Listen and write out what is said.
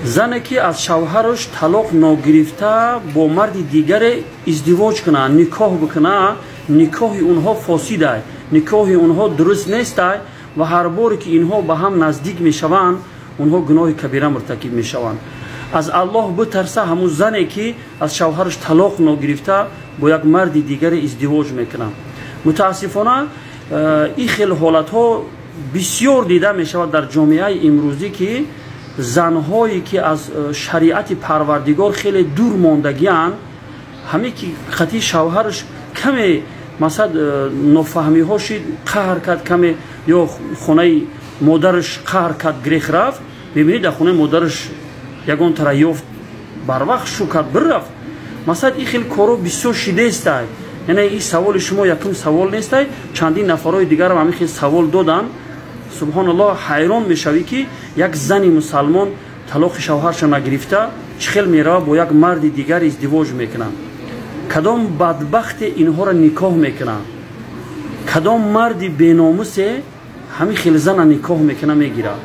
зане ки аз шавҳараш талоқ ногирифта бо марди дигаре издивоҷ кунад, никоҳ бикунад, никоҳи онҳо фосидай, никоҳи онҳо дуруст нестай ва ҳар боре ки инҳо ба ҳам наздик мешаванд, онҳо гуноҳи кабира муртакиб мешаванд. аз Аллоҳ битарса ҳамун зане ки аз шавҳараш талоқ ногирифта бо як марди дигаре издивоҷ мекунад. мутаассифона ин хел ҳолатҳо бисёр дида мешавад дар ҷомеаи имрӯзӣ ки занҳое ки аз шариати парвардигор хеле дур мондагианд, ҳаме ки хати шавҳараш каме масад нофаҳмиҳо шид қаҳр кард, каме ё хонаи модараш қаҳр кард, грех рафт, мебинед дар хонаи модараш ягон тара ёфт, барвақт шу кард бирафт. масад ин хел коро бисёр шидестай. яъне ин саволи шумо якум савол нестай, чандин нафарҳои дигарам ҳамин хел савол доданд. субҳаналлоҳ, ҳайрон мешавӣ ки як зани мусалмон талоқи шавҳарша нагирифта чӣ хел мерава бо як марди дигар издивоҷ мекунад. кадом бадбахте инҳоро никоҳ мекунад, кадом марди беномусе ҳамин хел зана никоҳ мекунад, мегирад.